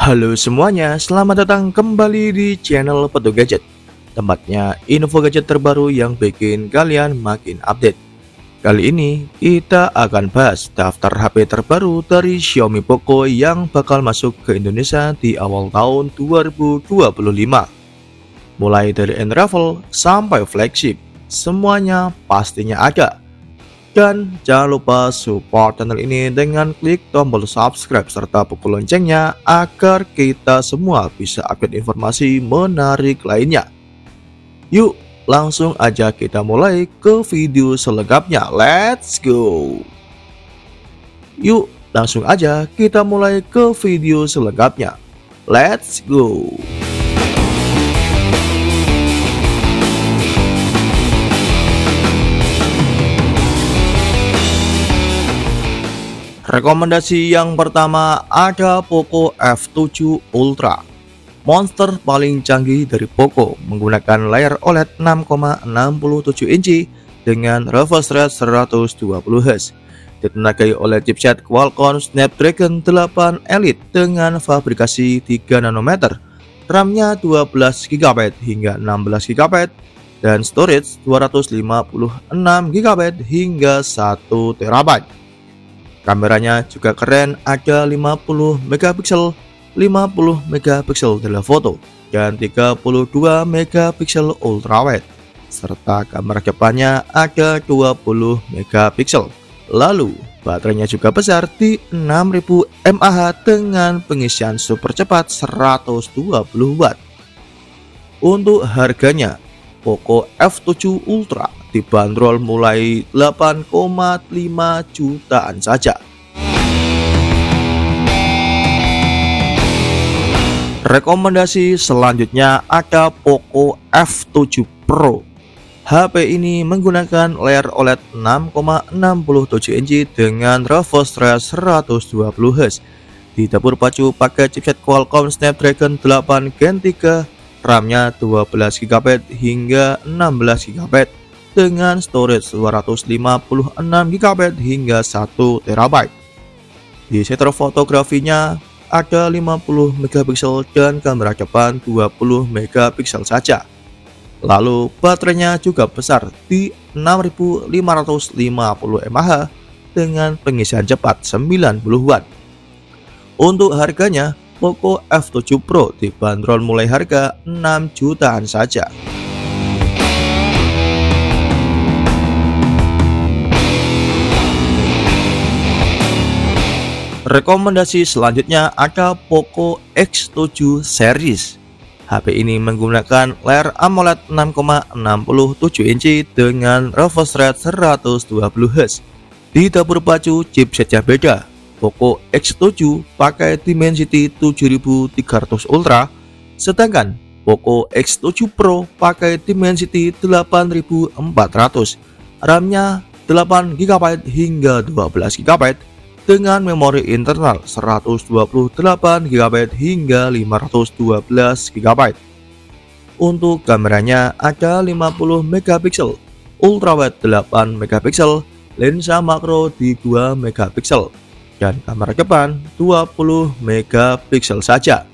Halo semuanya, selamat datang kembali di channel Petu Gadget. Tempatnya info gadget terbaru yang bikin kalian makin update. Kali ini kita akan bahas daftar HP terbaru dari Xiaomi Poco yang bakal masuk ke Indonesia di awal tahun 2025. Mulai dari entry-level sampai flagship, semuanya pastinya ada. Dan jangan lupa support channel ini dengan klik tombol subscribe serta pukul loncengnya agar kita semua bisa update informasi menarik lainnya. Yuk langsung aja kita mulai ke video selengkapnya, let's go. Yuk langsung aja kita mulai ke video selengkapnya, let's go. Rekomendasi yang pertama ada Poco F7 Ultra. Monster paling canggih dari Poco menggunakan layar OLED 6,67 inci dengan refresh rate 120Hz. Ditenagai oleh chipset Qualcomm Snapdragon 8 Elite dengan fabrikasi 3 nanometer, RAM-nya 12GB hingga 16GB, dan storage 256GB hingga 1TB. Kameranya juga keren, ada 50 megapiksel, 50 megapiksel telefoto, dan 32 megapiksel ultrawide. Serta kamera depannya ada 20 megapiksel. Lalu, baterainya juga besar di 6000 mAh dengan pengisian super cepat 120 Watt. Untuk harganya, Poco F7 Ultra dibanderol mulai 8,5 jutaan saja. Rekomendasi selanjutnya ada Poco F7 Pro. HP ini menggunakan layar OLED 6,67 inci dengan refresh rate 120Hz. Didapur pacu pakai chipset Qualcomm Snapdragon 8 Gen 3, RAM-nya 12GB hingga 16GB. dengan storage 256GB hingga 1TB. Di sensor fotografinya ada 50 megapiksel dan kamera depan 20 megapiksel saja. Lalu baterainya juga besar di 6550 mAh dengan pengisian cepat 90 Watt. Untuk harganya, Poco F7 Pro dibanderol mulai harga 6 jutaan saja. Rekomendasi selanjutnya ada Poco X7 series. HP ini menggunakan layar AMOLED 6,67 inci dengan refresh rate 120Hz. Didapur pacu chipsetnya beda. Poco X7 pakai Dimensity 7300 Ultra, sedangkan Poco X7 Pro pakai Dimensity 8400. RAM-nya 8GB hingga 12GB. dengan memori internal 128GB hingga 512GB. Untuk kameranya ada 50 megapiksel, ultrawide 8 megapiksel, lensa makro di 2 megapiksel, dan kamera depan 20 megapiksel saja.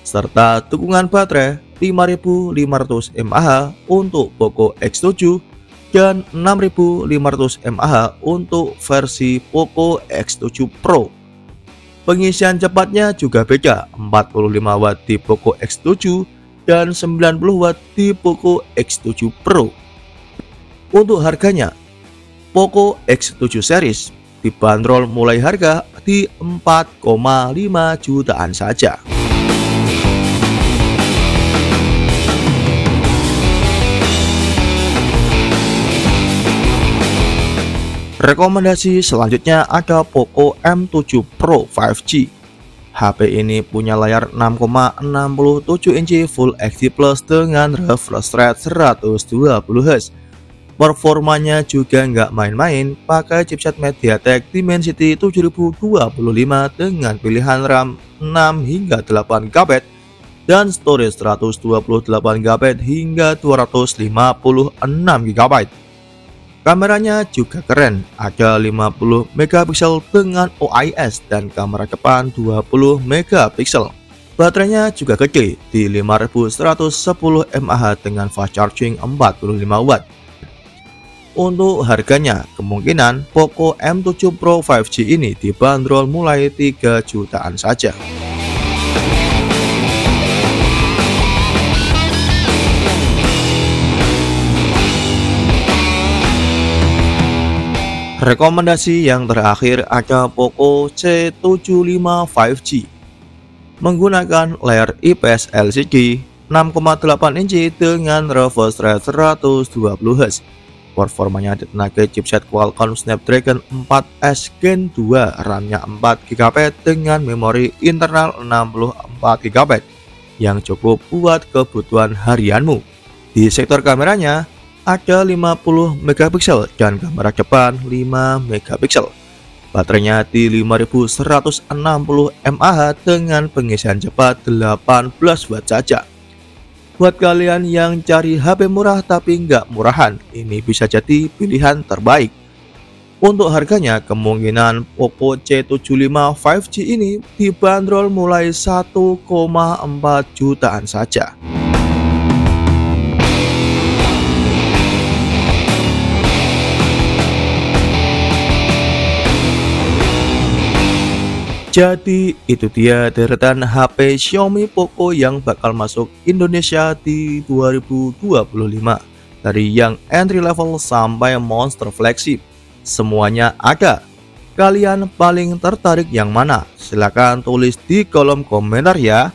Serta dukungan baterai 5500 mAh untuk Poco X7 dan 6500 mAh untuk versi Poco X7 Pro. Pengisian cepatnya juga beda, 45 Watt di Poco X7 dan 90 Watt di Poco X7 Pro. Untuk harganya, Poco X7 series dibanderol mulai harga di 4,5 jutaan saja. Rekomendasi selanjutnya ada Poco M7 Pro 5G. HP ini punya layar 6,67 inci Full HD Plus dengan refresh rate 120Hz. Performanya juga nggak main-main, pakai chipset MediaTek Dimensity 7025 dengan pilihan RAM 6 hingga 8GB dan storage 128GB hingga 256GB. Kameranya juga keren, ada 50 megapiksel dengan OIS dan kamera depan 20 megapiksel. Baterainya juga gede di 5110 mAh dengan fast charging 45 watt. Untuk harganya, kemungkinan Poco M7 Pro 5G ini dibanderol mulai 3 jutaan saja. Rekomendasi yang terakhir ada Poco C75 5G. Menggunakan layar IPS LCD 6,8 inci dengan refresh rate 120Hz. Performanya ditenagai chipset Qualcomm Snapdragon 4S Gen 2, RAM-nya 4GB dengan memori internal 64GB yang cukup buat kebutuhan harianmu. Di sektor kameranya, ada 50 megapiksel dan kamera depan 5 megapiksel. Baterainya di 5160 mAh dengan pengisian cepat 18 watt saja. Buat kalian yang cari HP murah tapi nggak murahan, ini bisa jadi pilihan terbaik. Untuk harganya, kemungkinan Poco C75 5G ini dibanderol mulai 1,4 jutaan saja. Jadi itu dia deretan HP Xiaomi Poco yang bakal masuk Indonesia di 2025. Dari yang entry level sampai monster flagship, semuanya ada. Kalian paling tertarik yang mana? Silahkan tulis di kolom komentar ya.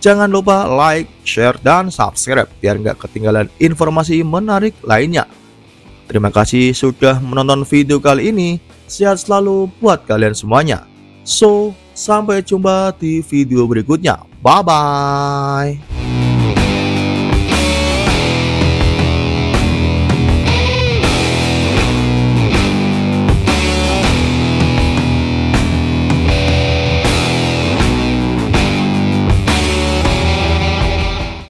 Jangan lupa like, share, dan subscribe biar nggak ketinggalan informasi menarik lainnya. Terima kasih sudah menonton video kali ini. Sehat selalu buat kalian semuanya. So, sampai jumpa di video berikutnya. Bye-bye.